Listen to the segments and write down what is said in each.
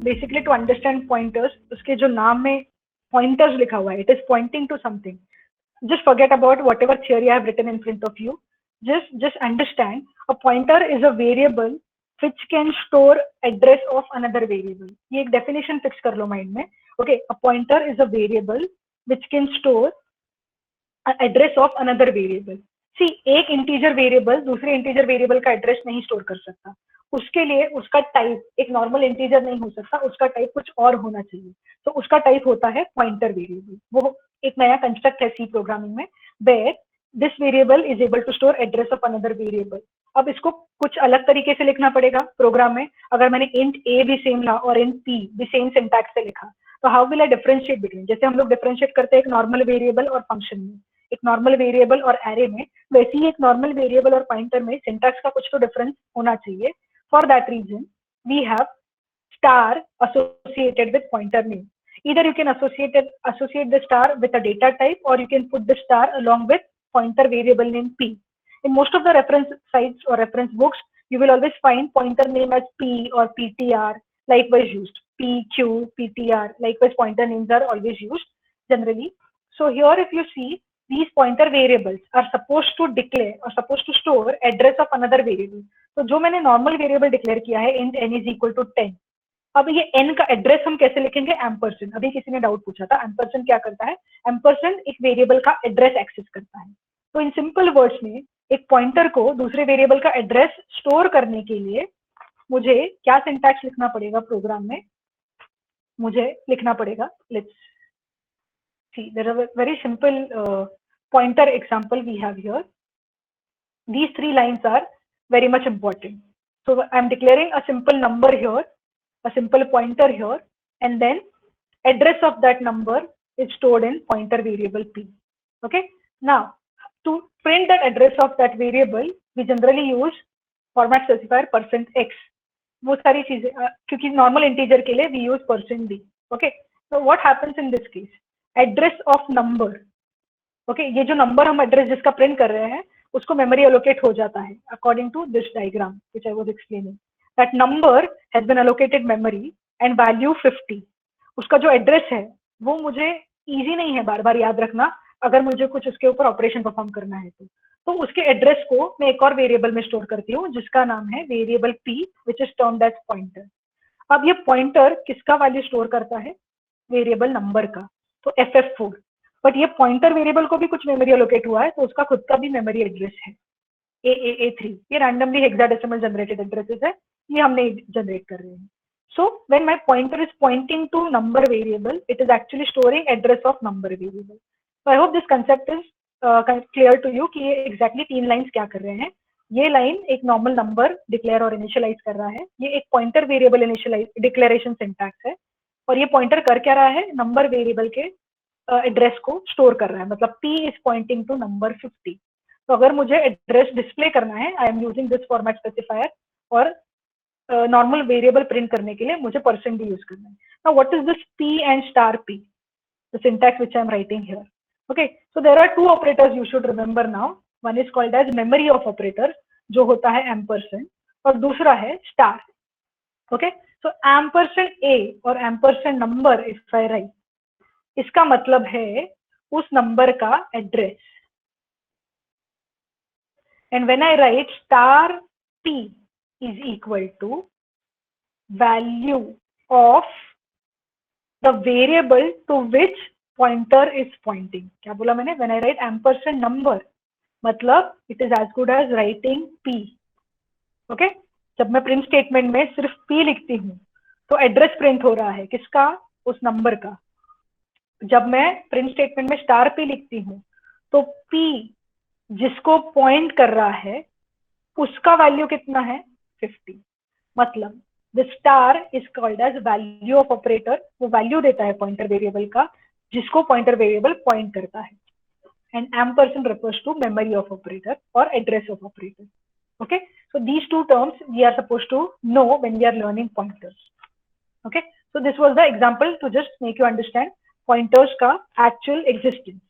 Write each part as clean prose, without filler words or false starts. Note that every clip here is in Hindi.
बेसिकली टू अंडरस्टैंड पॉइंटर्स, उसके जो नाम में पॉइंटर्स लिखा हुआ है, it is pointing to something. Just forget about whatever theory I have written in front of you. Just understand a pointer is a variable which can store address of another variable. ये एक definition fix कर लो mind में. Okay, a pointer is a variable which can store address of another variable. See, एक integer variable दूसरे integer variable का address नहीं store कर सकता. उसके लिए उसका टाइप एक नॉर्मल इंटीजर नहीं हो सकता, उसका टाइप कुछ और होना चाहिए. तो उसका टाइप होता है पॉइंटर वेरिएबल. वो एक नया कंस्ट्रक्ट है सी प्रोग्रामिंग में, where this variable is able to store address of another variable. अब इसको कुछ अलग तरीके से लिखना पड़ेगा प्रोग्राम में. अगर मैंने इंट ए भी सेम ला और इंट पी भी सेम सिंटैक्स से लिखा, तो how will I differentiate between? जैसे हम लोग डिफरेंशिएट करते हैं एक नॉर्मल वेरिएबल और फंक्शन में, एक नॉर्मल वेरिएबल और एरे में, वैसे ही एक नॉर्मल वेरिएबल और पॉइंटर में सिंटैक्स का कुछ तो डिफरेंस होना चाहिए. For that reason, we have star associated with pointer name. Either you can associate the star with a data type, or you can put the star along with pointer variable name p. In most of the reference sites or reference books, you will always find pointer name as p or ptr, likewise used. p, q, ptr, likewise pointer names are always used generally. So here if you see, these pointer variables are supposed to declare or supposed to store address of another variable. तो जो मैंने नॉर्मल वेरिएबल डिक्लेयर किया है int n is equal to 10, अब ये n का एड्रेस हम कैसे लिखेंगे? एम्परसेंड. अभी किसी ने डाउट पूछा था, एम्परसेंड क्या करता है? एम्परसेंड एक वेरिएबल का एड्रेस एक्सेस करता है. तो इन सिंपल वर्ड्स में एक पॉइंटर को दूसरे वेरिएबल का एड्रेस स्टोर करने के लिए मुझे क्या सिंटैक्स लिखना पड़ेगा प्रोग्राम में? मुझे लिखना पड़ेगा, let's see, there are very simple pointer example we have here. These three lines are very much important. So I'm declaring a simple number here, a simple pointer here, and then address of that number is stored in pointer variable p. Okay. Now to print that address of that variable, we generally use format specifier %x. वो सारी चीजें, क्योंकि नॉर्मल इंटीजर के लिए we use %d. Okay. So what happens in this case? Address of number. Okay, ये जो नंबर हम एड्रेस जिसका प्रिंट कर रहे हैं उसको मेमोरी एलोकेट हो जाता है according to this diagram which I was explaining. That number has been allocated memory and value 50. उसका जो एड्रेस है वो मुझे इजी नहीं है बार बार याद रखना अगर मुझे कुछ उसके ऊपर ऑपरेशन परफॉर्म करना है. तो उसके एड्रेस को मैं एक और वेरिएबल में स्टोर करती हूँ जिसका नाम है variable p which is termed as pointer. अब ये पॉइंटर किसका वैल्यू स्टोर करता है? वेरिएबल नंबर का. तो ff4. बट ये पॉइंटर वेरिएबल को भी कुछ मेमोरी एलोकेट हुआ है, तो उसका खुद का भी मेमोरी एड्रेस है AAA3. ये रैंडमली हेक्साडेसिमल जनरेटेड एड्रेसेस है, ये हम नहीं जनरेट कर रहे हैं. So when my pointer is pointing to number variable, it is actually storing address of number variable. So I hope this concept is clear to you कि ये एग्जैक्टली तीन लाइंस क्या कर रहे हैं. ये लाइन एक नॉर्मल नंबर डिक्लेयर और इनिशियलाइज कर रहा है, ये एक pointer variable initialize declaration syntax है, और ये पॉइंटर कर क्या रहा है? नंबर वेरिएबल के एड्रेस को स्टोर कर रहा है. मतलब p is pointing to number 50. तो अगर मुझे एड्रेस डिस्प्ले करना है, I am using this format specifier, और नॉर्मल वेरिएबल प्रिंट करने के लिए मुझे %d यूज करना है. Now what is this p and star p? The syntax which I am writing here. Okay, so there are two operators you should remember now. One is called as memory of operator, जो होता है एम्परसेंड, और दूसरा है star. Okay, so ampersand a और ampersand number if I write, इसका मतलब है उस नंबर का address. And when I write star p is equal to value of the variable to which pointer is pointing. क्या बोला मैंने? When I write ampersand number, मतलब it is as good as writing p. Okay, जब मैं प्रिंट स्टेटमेंट में सिर्फ p लिखती हूँ तो एड्रेस प्रिंट हो रहा है किसका? उस नंबर का. जब मैं प्रिंट स्टेटमेंट में स्टार p लिखती हूँ तो p जिसको पॉइंट कर रहा है उसका वैल्यू कितना है? 50. मतलब the star is called as value of operator. वो वैल्यू देता है पॉइंटर वेरिएबल का जिसको पॉइंटर वेरिएबल पॉइंट करता है. And ampersand refers to memory of operator or address of operator. Okay, so these two terms we are supposed to know when we are learning pointers. Okay, so this was the example to just make you understand pointers का actual existence.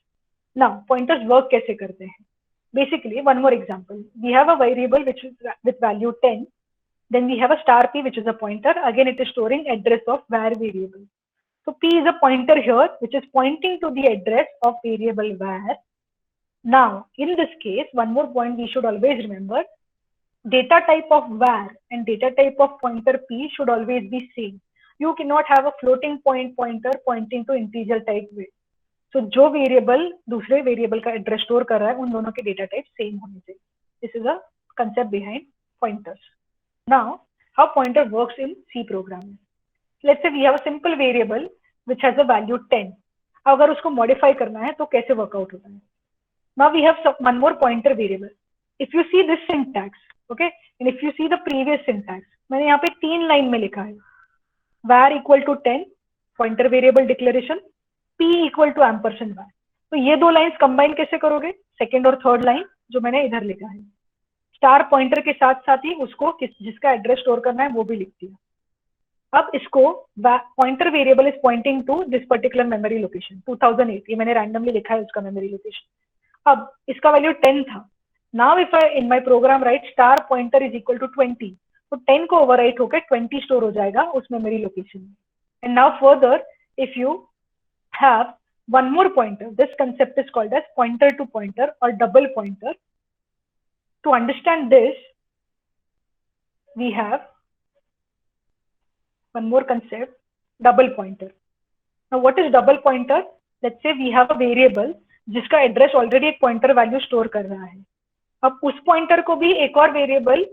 Now pointers work कैसे करते हैं? Basically, one more example. We have a variable which is with value 10, Then we have a star p, which is a pointer. Again, it is storing address of var variable. So p is a pointer here, which is pointing to the address of variable var. Now, in this case, one more point we should always remember: data type of var and data type of pointer p should always be same. You cannot have a floating point pointer pointing to integer type way. So जो वेरिएबल दूसरे वेरिएबल का एड्रेस स्टोर कर रहा है उन दोनों के डेटा टाइप सेम होने चाहिए. This is a concept behind pointers. Now, how pointer works in C programming. Let's say we have a simple variable which has a value 10. अगर उसको modify करना है तो कैसे workout होता है? Now we have one more pointer variable. If you see this syntax, okay, and if you see the previous syntax, मैंने यहाँ पे 3 लाइन में लिखा है. var equal to 10, pointer variable declaration, p equal to ampersand var. तो ये दो लाइंस कंबाइन कैसे करोगे? सेकेंड और थर्ड लाइन जो मैंने इधर लिखा है, स्टार पॉइंटर के साथ साथ ही उसको जिसका एड्रेस स्टोर करना है वो भी लिख दिया. अब इसको pointer variable is pointing to this particular memory location 2008. ये मैंने रैंडमली लिखा है उसका मेमोरी लोकेशन. अब इसका वैल्यू 10 था. Now if I in my program write star pointer is equal to 20, तो 10 को ओवरराइट होकर 20 स्टोर हो जाएगा उस मेमोरी लोकेशन में. And now further if you have one more pointer, this concept is called as pointer to pointer or double pointer. To understand this, we have one more concept, double pointer. Now what is double pointer? Let's say we have a variable जिसका एड्रेस ऑलरेडी एक पॉइंटर वैल्यू स्टोर कर रहा है. अब उस पॉइंटर को भी एक और वेरिएबल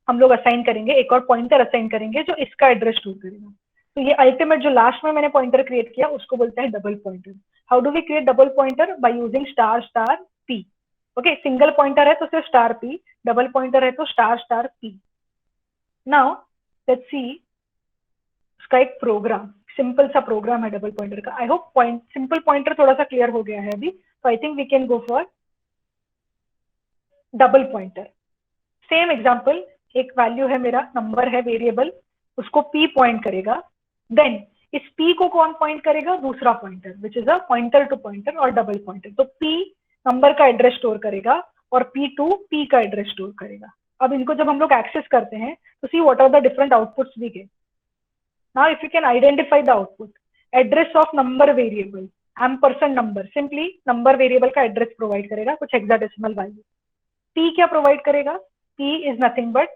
हम लोग असाइन करेंगे, एक और पॉइंटर असाइन करेंगे जो इसका एड्रेस स्टोर करेगा. तो ये अल्टीमेट जो लास्ट में मैंने पॉइंटर क्रिएट किया उसको बोलते हैं double pointer. How do we create double pointer? By using star star p. Okay, single pointer है तो सिर्फ स्टार पी, डबल पॉइंटर है तो star star p. Now let's see उसका एक प्रोग्राम, सिंपल सा प्रोग्राम है डबल पॉइंटर का. आई होप सिंपल पॉइंटर थोड़ा सा क्लियर हो गया है अभी. तो I think we can go for double pointer. Same example, एक वैल्यू है मेरा, नंबर है वेरिएबल, उसको p पॉइंट करेगा. देन इस p को कौन पॉइंट करेगा? दूसरा pointer, which is a pointer to pointer और डबल पॉइंटर. तो p नंबर का एड्रेस स्टोर करेगा और p2 p का एड्रेस स्टोर करेगा. अब इनको जब हम लोग एक्सेस करते हैं तो see what are the different outputs we get. Now if you can identify the output, address of number variable ampersand number, simply number variable का एड्रेस प्रोवाइड करेगा कुछ हेक्साडेसिमल वैल्यू. p क्या प्रोवाइड करेगा? p is nothing but,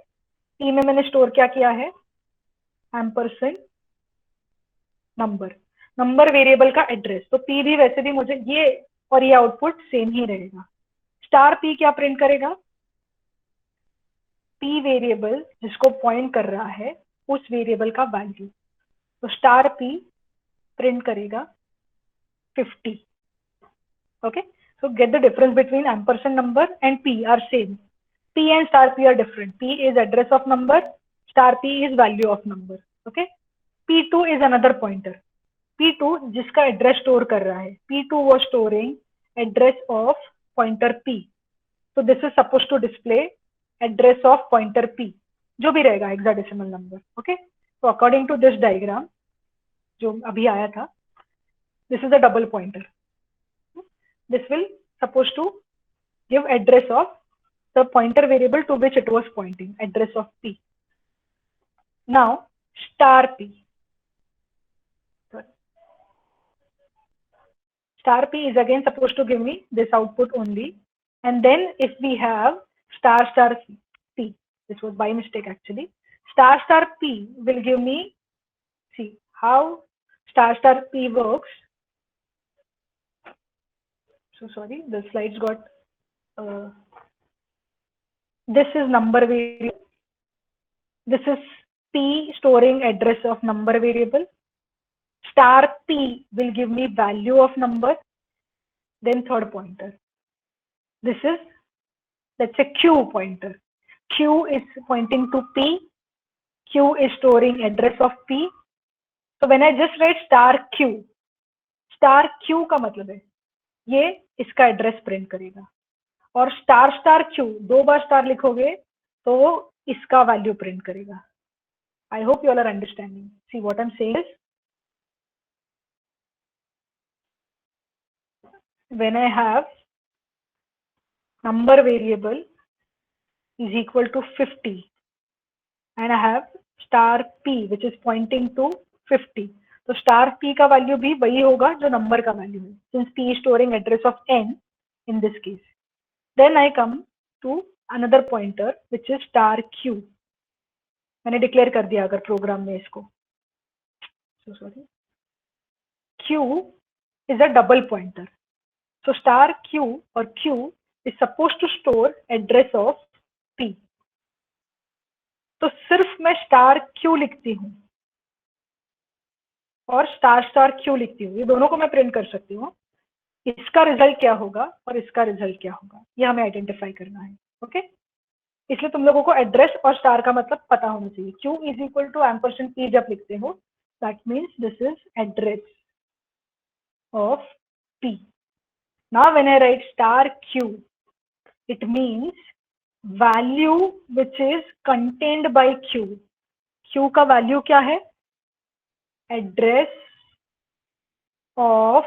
p में मैंने स्टोर क्या किया है? एम्परसेंड नंबर, नंबर वेरिएबल का एड्रेस. तो p भी वैसे भी मुझे ये और ये आउटपुट सेम ही रहेगा. स्टार p क्या प्रिंट करेगा? p वेरिएबल जिसको पॉइंट कर रहा है उस वेरिएबल का वैल्यू. तो स्टार p प्रिंट करेगा 50. Okay, so get the difference between ampersand number and p are same. p and star p are different. p is address of number, star p is value of number. Okay, p2 is another pointer. p2 जिसका एड्रेस स्टोर कर रहा है, p2 was storing address of pointer p. so this is supposed to display address of pointer p, जो भी रहेगा hexadecimal number. okay, so according to this diagram जो अभी आया था, this is a double pointer. this will supposed to give address of the pointer variable to which it was pointing, address of p. Now star p, star p is again supposed to give me this output only. And then if we have star star p, this was by mistake actually, star star p will give me, see how star star p works. So sorry, the slides got this is number variable, this is p storing address of number variable, star p will give me value of number, then third pointer. This is, let's say, q pointer. q is pointing to p, q is storing address of p. So when I just write star q का मतलब है ये इसका एड्रेस प्रिंट करेगा, और स्टार स्टार क्यू दो बार स्टार लिखोगे तो इसका वैल्यू प्रिंट करेगा. I hope you all are understanding. See what I am saying is, when I have number variable is equal to 50, and I have star p which is pointing to 50. तो स्टार p का वैल्यू भी वही होगा जो नंबर का वैल्यू है, since p is storing address of n in this case. Then I come to another pointer which is star q. मैंने डिक्लेयर कर दिया अगर प्रोग्राम में इसको, so sorry, q is a double pointer. So star q or q is supposed to store address of p. तो सिर्फ मैं स्टार q लिखती हूँ और स्टार स्टार क्यू लिखती हूँ, ये दोनों को मैं प्रिंट कर सकती हूँ. इसका रिजल्ट क्या होगा और इसका रिजल्ट क्या होगा, ये हमें आइडेंटिफाई करना है. ओके, इसलिए तुम लोगों को एड्रेस और स्टार का मतलब पता होना चाहिए. Q is equal to ampersand p जब लिखते हो, that means this is address of p. Now when I write star q, it means value which is contained by q. Q का वैल्यू क्या है? Address of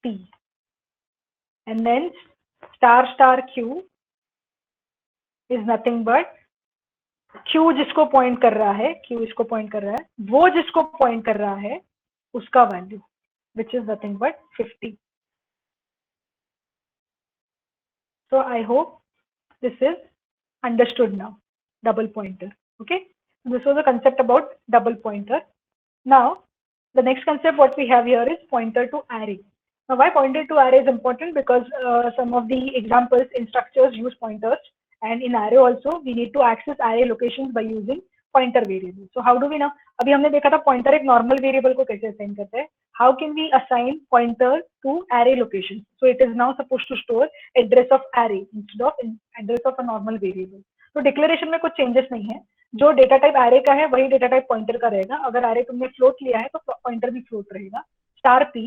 p, and then star star q is nothing but q जिसको पॉइंट कर रहा है, q इसको पॉइंट कर रहा है, वो जिसको पॉइंट कर रहा है उसका value which is nothing but 50. So I hope this is understood now. Double pointer. Okay, this was a concept about double pointer. Now the next concept what we have here is pointer to array. Now why pointer to array is important? Because some of the examples in structures use pointers, and in array also we need to access array locations by using pointer variable. So how do we know? अभी हमने देखा था pointer एक normal variable को कैसे assign करते हैं. How can we assign pointer to array location? So it is now supposed to store address of array instead of address of a normal variable. तो डिक्लेरेशन में कुछ चेंजेस नहीं है. जो डेटा टाइप एरे का है वही डेटा टाइप पॉइंटर का रहेगा. अगर एरे तुमने फ्लोट लिया है तो पॉइंटर भी फ्लोट रहेगा. Star p,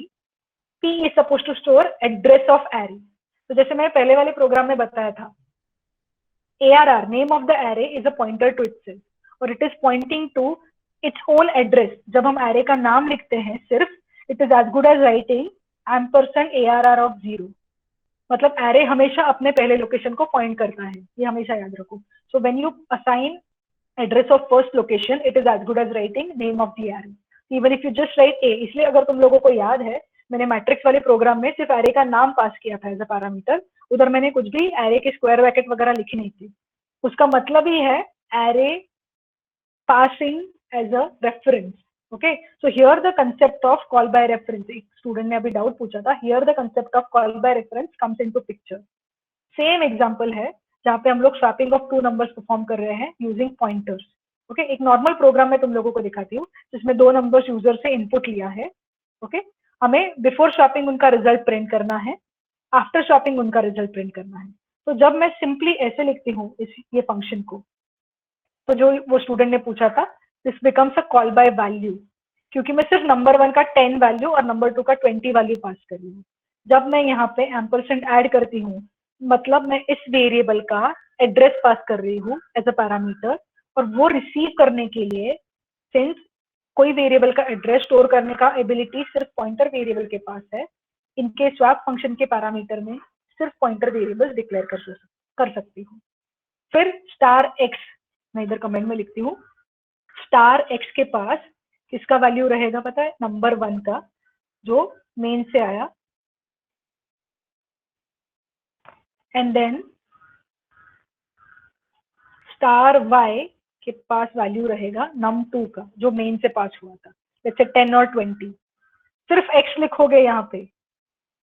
p is suppose to store address of array. तो जैसे मैंने पहले वाले प्रोग्राम में बताया था, ARR name of the array is a pointer to itself और it is pointing to its own address. जब हम एरे का नाम लिखते हैं सिर्फ, it is as good as writing ampersand ARR of 0. मतलब एरे हमेशा अपने पहले लोकेशन को पॉइंट करता है, ये हमेशा याद रखो. So when you assign address of first location, it is as good as writing name of the array. Even if you just write a, इसलिए अगर तुम लोगों को याद है, मैंने मैट्रिक्स वाले प्रोग्राम में सिर्फ एरे का नाम पास किया था एज अ पैरामीटर. उधर मैंने कुछ भी एरे के स्क्वायर ब्रैकेट वगैरह लिखी नहीं थी. उसका मतलब ही है array passing as a reference. Okay, so here the concept of call by reference, एक स्टूडेंट ने अभी डाउट पूछा था, here the concept of call by reference comes into picture. Same example है जहाँ पे हम लोग swapping of two numbers perform कर रहे हैं यूजिंग पॉइंटर्स. ओके, एक नॉर्मल प्रोग्राम में तुम लोगों को दिखाती हूँ जिसमें दो नंबर्स यूजर से इनपुट लिया है. ओके, हमें बिफोर स्वैपिंग उनका रिजल्ट प्रिंट करना है, आफ्टर स्वैपिंग उनका रिजल्ट प्रिंट करना है. तो जब मैं सिंपली ऐसे लिखती हूँ ये फंक्शन को, तो जो वो स्टूडेंट ने पूछा था, this becomes a call by value, क्योंकि मैं सिर्फ नंबर 1 का 10 वैल्यू और नंबर 2 का 20 वैल्यू पास कर रही हूँ. जब मैं यहाँ पे एम्परसेंड ऐड करती हूँ, मतलब मैं इस वेरिएबल का एड्रेस पास कर रही हूँ एज अ पैरामीटर, और वो रिसीव करने के लिए, सिंस कोई वेरिएबल का एड्रेस स्टोर करने का एबिलिटी सिर्फ पॉइंटर वेरिएबल के पास है, इनके स्वैप फंक्शन के पैरामीटर में सिर्फ पॉइंटर वेरिएबल डिक्लेयर कर सकती हूँ. फिर स्टार एक्स, मैं इधर कमेंट में लिखती हूँ, स्टार एक्स के पास किसका वैल्यू रहेगा पता है? नंबर 1 का, जो मेन से आया. एंड देन स्टार वाई के पास वैल्यू रहेगा num2 का, जो मेन से पास हुआ था, जैसे 10 और 20. सिर्फ x लिखोगे यहाँ पे,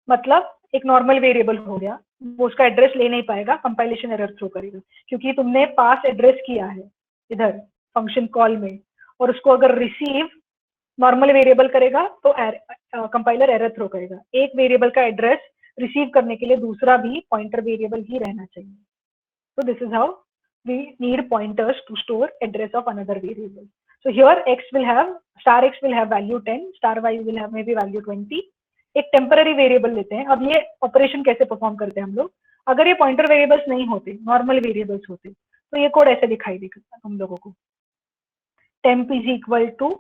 मतलब एक नॉर्मल वेरिएबल हो गया, वो उसका एड्रेस ले नहीं पाएगा, कंपाइलेशन एरर थ्रो करेगा, क्योंकि तुमने पास एड्रेस किया है इधर फंक्शन कॉल में, और उसको अगर रिसीव नॉर्मल वेरिएबल करेगा तो कंपाइलर एरर थ्रो करेगा. एक वेरिएबल का एड्रेस रिसीव करने के लिए दूसरा भी पॉइंटर वेरिएबल ही रहना चाहिए. So this is how we need pointers to store address of another variable. So here x will have, star x will have value 10, star y will have maybe value 20. एक टेम्पररी वेरिएबल लेते हैं. अब ये ऑपरेशन कैसे परफॉर्म करते हैं हम लोग? अगर ये पॉइंटर वेरिएबल्स नहीं होते, नॉर्मल वेरिएबल्स होते, तो ये कोड ऐसे दिखाई देगा हम लोगों को. temp is equal to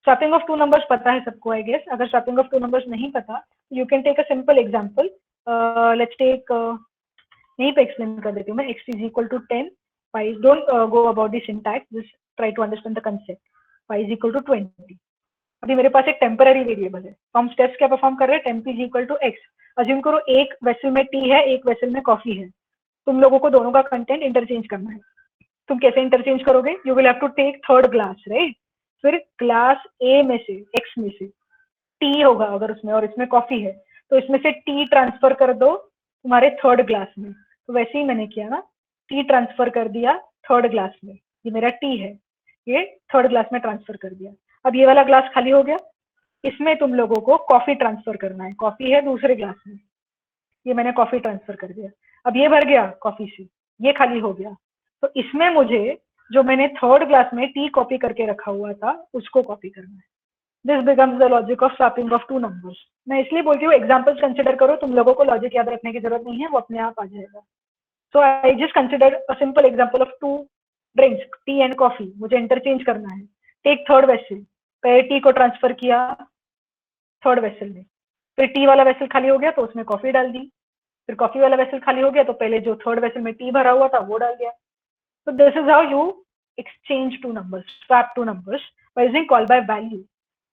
swapping of two numbers पता है सबको आई गेस. अगर स्वैपिंग ऑफ टू नंबर्स नहीं पता, you can take a simple example. Let's take यहीं पे एक्सप्लेन कर देती हूँ मैं. x is equal to 10, y don't go about the syntax, just try to understand the concept. y is equal to 20. अभी मेरे पास एक टेम्पररी वेरिएबल है, तो हम स्टेप्स क्या परफॉर्म कर रहे हैं, temp is equal to x. Assume करो एक वेसल में टी है, एक वेसल में कॉफी है. तुम लोगों को दोनों का कंटेंट इंटरचेंज करना है. तुम कैसे इंटरचेंज करोगे, you will have to take third glass, right. फिर ग्लास ए में से, एक्स में से टी होगा अगर उसमें, और इसमें कॉफी है, तो इसमें से टी ट्रांसफर कर दो तुम्हारे थर्ड ग्लास में. तो वैसे ही मैंने किया ना, टी ट्रांसफर कर दिया थर्ड ग्लास में. ये मेरा टी है, ये थर्ड ग्लास में ट्रांसफर कर दिया. अब ये वाला ग्लास खाली हो गया, इसमें तुम लोगों को कॉफी ट्रांसफर करना है. कॉफी है दूसरे ग्लास में, ये मैंने कॉफी ट्रांसफर कर दिया. अब ये भर गया कॉफी से, ये खाली हो गया. तो इसमें मुझे जो मैंने थर्ड ग्लास में टी कॉपी करके रखा हुआ था उसको कॉपी करना है. This becomes the logic of swapping of two numbers. मैं इसलिए बोलती हूँ एग्जाम्पल्स कंसिडर करो, तुम लोगों को लॉजिक याद रखने की जरूरत नहीं है, वो अपने आप आ जाएगा. So I just consider a simple example of two drinks, tea and coffee. मुझे इंटरचेंज करना है. टेक थर्ड वेसल, पहले टी को ट्रांसफर किया थर्ड वेसल में, फिर टी वाला वेसल खाली हो गया तो उसमें कॉफी डाल दी. फिर कॉफी वाला वेसल खाली हो गया तो पहले जो थर्ड वेसल में टी भरा हुआ था वो डाल दिया. So this is how you exchange two numbers, swap two numbers by using call by value.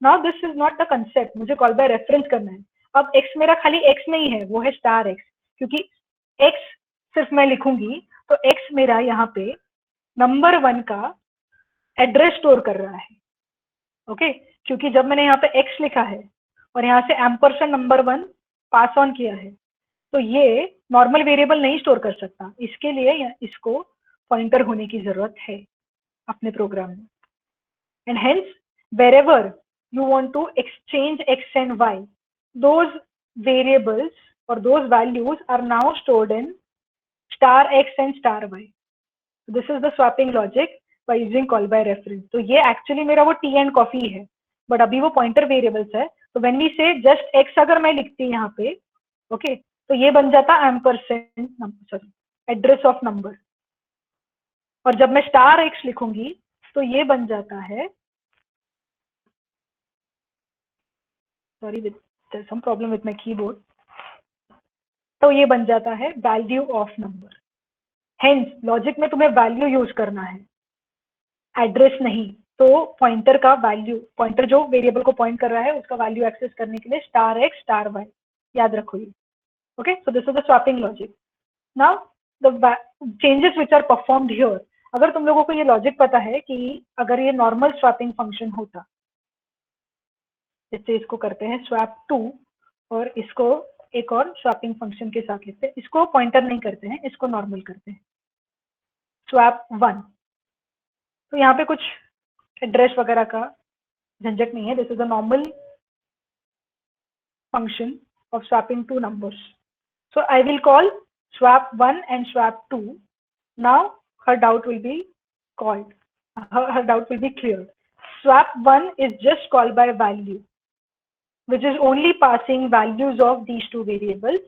Now this is not the concept, मुझे call by reference करना है. अब x मेरा खाली x नहीं है, वो है स्टार x, क्योंकि x सिर्फ मैं लिखूंगी तो x मेरा यहाँ पे नंबर 1 का एड्रेस स्टोर कर रहा है. ओके, क्योंकि जब मैंने यहाँ पे x लिखा है और यहाँ से एम्परसेंड नंबर 1 पास ऑन किया है, तो ये नॉर्मल वेरिएबल नहीं स्टोर कर सकता. इसके लिए इसको पॉइंटर होने की जरूरत है अपने प्रोग्राम में. And hence wherever you want to exchange x and y, those variables और those values are now stored in star x and star y. This is the swapping logic by using call by reference. तो ये एक्चुअली मेरा वो टी एंड कॉफी है, बट अभी वो पॉइंटर वेरिएबल्स है. तो when we say just x अगर मैं लिखती यहाँ पे, ओके, तो ये बन जाता ampersand number, sorry, address of number. और जब मैं स्टार एक्स लिखूंगी तो ये बन जाता है, sorry there some problem with my keyboard, तो ये बन जाता है value of number. Hence logic में तुम्हें वैल्यू यूज करना है, एड्रेस नहीं. तो पॉइंटर का वैल्यू, पॉइंटर जो वेरिएबल को पॉइंट कर रहा है उसका वैल्यू एक्सेस करने के लिए स्टार एक्स स्टार वाई, याद रखो ये. Okay, so this is the swapping logic. Now the changes which are performed here, अगर तुम लोगों को ये लॉजिक पता है कि अगर ये नॉर्मल स्वैपिंग फंक्शन होता, जैसे इसको करते हैं स्वैप 2 और इसको एक और स्वैपिंग फंक्शन के साथ लिखते हैं, इसको पॉइंटर नहीं करते हैं, इसको नॉर्मल करते हैं स्वैप 1. तो यहाँ पे कुछ एड्रेस वगैरह का झंझट नहीं है. This is a normal function of swapping two numbers. So I will call swap 1 and swap 2. Now her doubt will be called, her doubt will be cleared. Swap 1 is just called by value, which is only passing values of these two variables.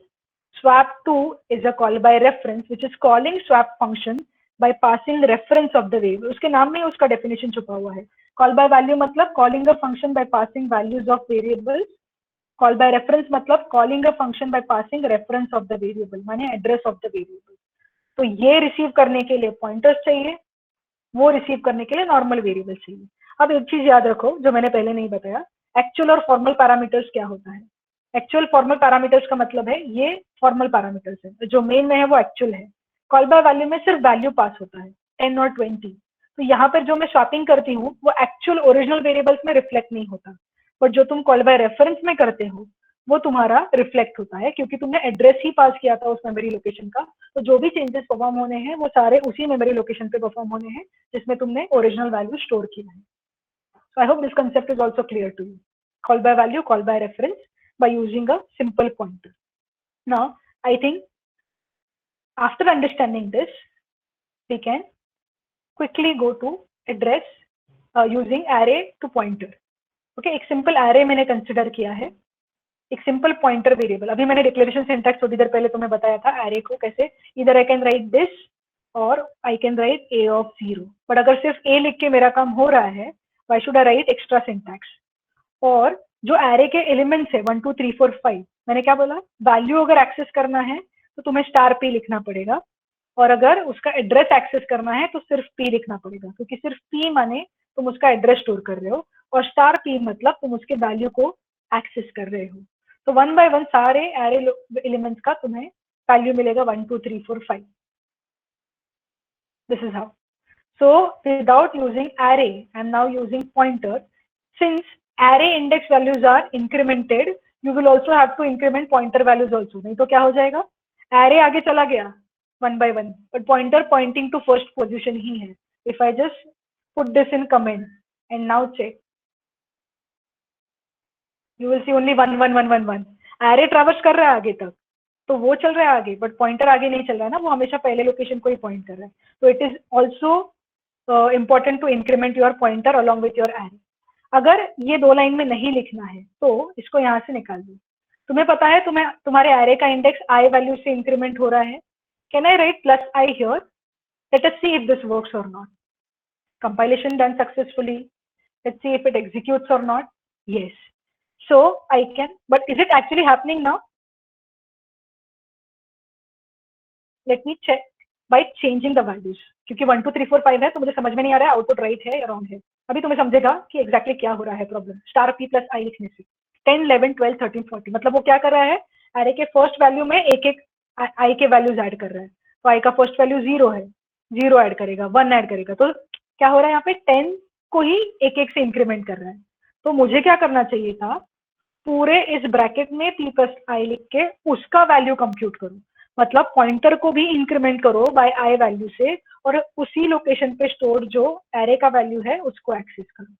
Swap 2 is a call by reference, which is calling swap function by passing reference of the variable. उसके नाम में उसका definition छुपा हुआ है. Call by value मतलब calling a function by passing values of variables. Call by reference मतलब calling a function by passing reference of the variable, माने address of the variable. तो ये रिसीव करने के लिए पॉइंटर्स चाहिए, वो रिसीव करने के लिए नॉर्मल वेरिएबल चाहिए. अब एक चीज याद रखो जो मैंने पहले नहीं बताया, एक्चुअल और फॉर्मल पैरामीटर्स क्या होता है. एक्चुअल फॉर्मल पैरामीटर्स का मतलब है ये फॉर्मल पैरामीटर्स है, जो मेन में है वो एक्चुअल है. कॉल बाय वैल्यू में सिर्फ वैल्यू पास होता है 10 और 20. तो यहाँ पर जो मैं स्वैपिंग करती हूँ वो एक्चुअल ओरिजिनल वेरिएबल्स में रिफ्लेक्ट नहीं होता, बट जो तुम कॉल बाय रेफरेंस में करते हो वो तुम्हारा रिफ्लेक्ट होता है, क्योंकि तुमने एड्रेस ही पास किया था उस मेमोरी लोकेशन का. तो जो भी चेंजेस परफॉर्म होने हैं वो सारे उसी मेमोरी लोकेशन पे परफॉर्म होने हैं जिसमें तुमने ओरिजिनल वैल्यू स्टोर किया है. So I hope this concept is also clear to you. Call by value, call by reference by using a simple pointer. Now I think after understanding this we can quickly go to address using array to pointer. Okay, एक सिंपल array मैंने कंसिडर किया है, एक सिंपल पॉइंटर वेरिएबल. अभी मैंने डिक्लेरेशन सिंटैक्स थोड़ी देर पहले तुम्हें बताया था एरे को कैसे, इधर आई कैन राइट दिस और I can write a of 0. But अगर सिर्फ a लिख के मेरा काम हो रहा है, why should I right extra syntax. और जो एरे के एलिमेंट्स है 1 2 3 4 5, मैंने क्या बोला, वैल्यू अगर एक्सेस करना है तो तुम्हें स्टार p लिखना पड़ेगा, और अगर उसका एड्रेस एक्सेस करना है तो सिर्फ p लिखना पड़ेगा, क्योंकि सिर्फ p माने तुम उसका एड्रेस स्टोर कर रहे हो, और स्टार p मतलब तुम उसके वैल्यू को एक्सेस कर रहे हो। तो 1 by 1 सारे एरे एलिमेंट्स का तुम्हें वैल्यू मिलेगा 1 2 3 4 5। This is how. So without using array, I'm now using pointer. Since array index values are incremented, you will also have to increment pointer values also. नहीं तो क्या हो जाएगा, array आगे चला गया 1 by 1, but pointer pointing to first position ही है. If I just put this in comment and now check, you will see only 1 1 1 1 1. array traverse कर रहा है आगे तक, तो वो चल रहा है आगे, बट पॉइंटर आगे नहीं चल रहा है ना, वो हमेशा पहले लोकेशन को ही पॉइंट कर रहा है. तो it is also important to increment your pointer along with your array. अगर ये 2 लाइन में नहीं लिखना है तो इसको यहाँ से निकाल दो. तुम्हें पता है तुम्हारे एरे का इंडेक्स आई वैल्यू से इंक्रीमेंट हो रहा है. Can I write plus I here? Let us see if this works or not. Compilation done successfully. Let's see if it executes or not. yes, so I can, but is it actually happening now? Let me check by changing the values. क्योंकि 1 2 3 4 5 है तो मुझे समझ में नहीं आ रहा है आउटपुट राइट है या रॉन्ग है. अभी तुम्हें समझेगा कि एग्जैक्टली क्या हो रहा है प्रॉब्लम. स्टार p प्लस आई लिखने से 10 11 12 13 14 मतलब वो क्या कर रहा है, एरे के फर्स्ट वैल्यू में एक एक आई के वैल्यूज ऐड कर रहा है. तो आई का फर्स्ट वैल्यू 0 है, 0 ऐड करेगा, 1 ऐड करेगा, तो क्या हो रहा है यहाँ पे 10 को ही एक एक से इंक्रीमेंट कर रहा है. तो मुझे क्या करना चाहिए था, पूरे इस ब्रैकेट में p प्लस आई लिख के उसका वैल्यू कंप्यूट करो. मतलब पॉइंटर को भी इंक्रीमेंट करो बाय आई वैल्यू से, और उसी लोकेशन पे स्टोर जो एरे का वैल्यू है उसको एक्सेस करो.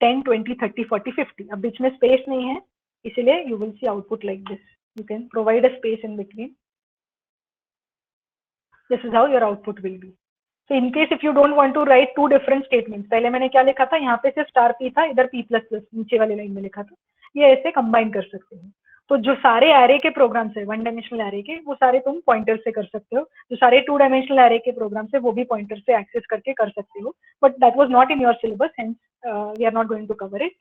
10 20 30 40 50. अब बीच में स्पेस नहीं है, इसलिए you will see output like this. You can provide a space in between. This is how your output will be. So in case if you don't want to write two different statements, पहले मैंने क्या लिखा था, यहाँ पे सिर्फ स्टार p था, इधर p प्लस प्लस नीचे वाली लाइन में लिखा था. ये ऐसे कंबाइन कर सकते हो. तो जो सारे एरे के प्रोग्राम्स है 1 डायमेंशनल एरे के, वो सारे तुम पॉइंटर से कर सकते हो. जो सारे 2 डायमेंशनल एरे के प्रोग्राम्स है वो भी पॉइंटर से एक्सेस करके कर सकते हो. But that was not in your syllabus, hence we are not going to cover it.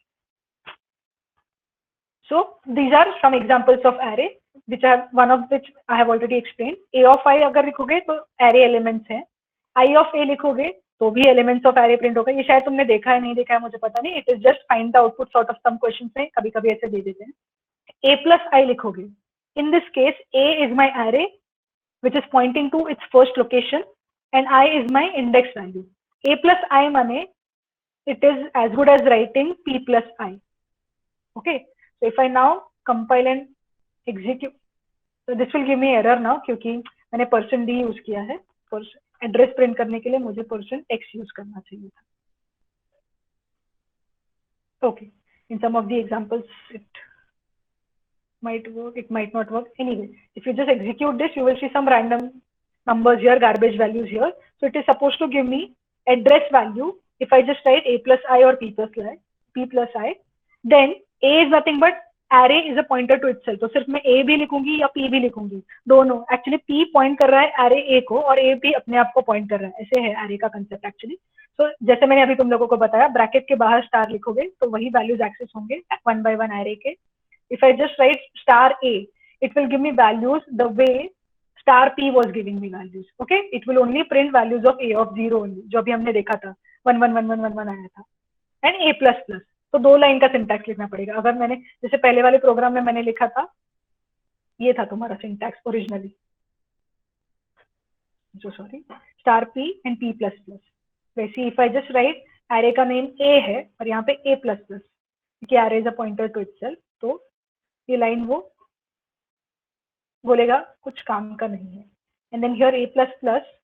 So these are some examples of array which I have, one of which I have already explained. A of I अगर लिखोगे तो array elements हैं. I of A लिखोगे तो भी elements of array print होगा. ये शायद तुमने देखा है, नहीं देखा है मुझे पता नहीं. It is just find the output sort of some questions में कभी कभी ऐसे दे देते हैं. A plus I लिखोगे. In this case A is my array which is pointing to its first location and I is my index value. A plus I माने it is as good as writing P plus I. Okay. So if I now compile and execute, so this will give me error now क्योंकि मैंने %d यूज किया है. एड्रेस प्रिंट करने के लिए मुझे %x यूज करना चाहिए था. Okay. In some of the examples it might work, it might not work. Anyway, if you just execute this, you will see some random numbers here, garbage values here. So it is supposed to give me address value. If I just write a plus I or p plus I, then a is nothing but array is a pointer to itself. तो सिर्फ मैं a भी लिखूंगी या p भी लिखूंगी, दोनों. एक्चुअली p पॉइंट कर रहा है array a को और a भी अपने आप को पॉइंट कर रहा है. ऐसे है array का कंसेप्ट एक्चुअली. So जैसे मैंने अभी तुम लोगों को बताया, ब्रैकेट के बाहर स्टार लिखोगे तो वही वैल्यूज एक्सेस होंगे 1 by 1 array के. If I just write star a, it will give me values the way star p was giving me values. Okay, it will only print values of a of 0 only, जो अभी हमने देखा था 1 1 1 1 1 1 आया था. एंड a प्लस प्लस, तो 2 लाइन का सिंटैक्स लिखना पड़ेगा. अगर मैंने जैसे पहले वाले प्रोग्राम में मैंने लिखा था, ये था तुम्हारा सिंटैक्स ओरिजिनली. जो sorry star p and p plus plus. वैसे if I just write array का नेम a है और यहाँ पे a प्लस प्लस, क्योंकि array is a pointer to itself, तो ये लाइन वो बोलेगा कुछ काम का नहीं है. And then here a plus plus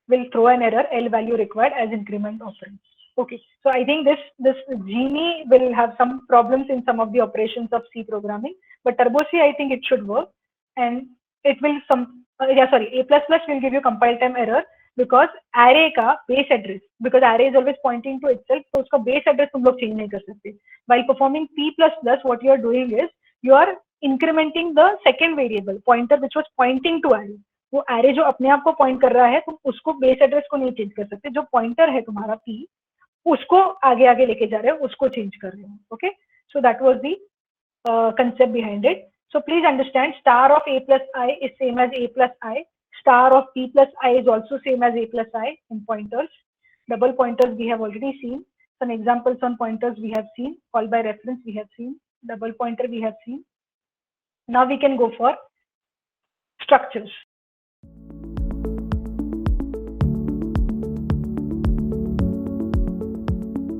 will throw an error, L value required as increment operand. Okay, so I think this Genie will have some problems in some of the operations of C programming, but Turbo C I think it should work, and it will a plus plus will give you compile time error because array का base address, because array is always pointing to itself, तो उसका base address तुम लोग change नहीं कर सकते. While performing P plus plus, what you are doing is you are incrementing the second variable pointer which was pointing to array. वो एरे जो अपने आप को पॉइंट कर रहा है, तुम उसको बेस एड्रेस को नहीं चेंज कर सकते. जो पॉइंटर है तुम्हारा p, उसको आगे आगे लेके जा रहे हो, उसको चेंज कर रहे हो. Okay, so that was the concept behind it. So please understand, star of a plus I is same as a plus I. Star of b plus I is also same as a plus I in pointers. Double pointers we have already seen. Some examples on pointers we have seen. Call by reference we have seen. Double pointer we have seen. Now we can go for structures.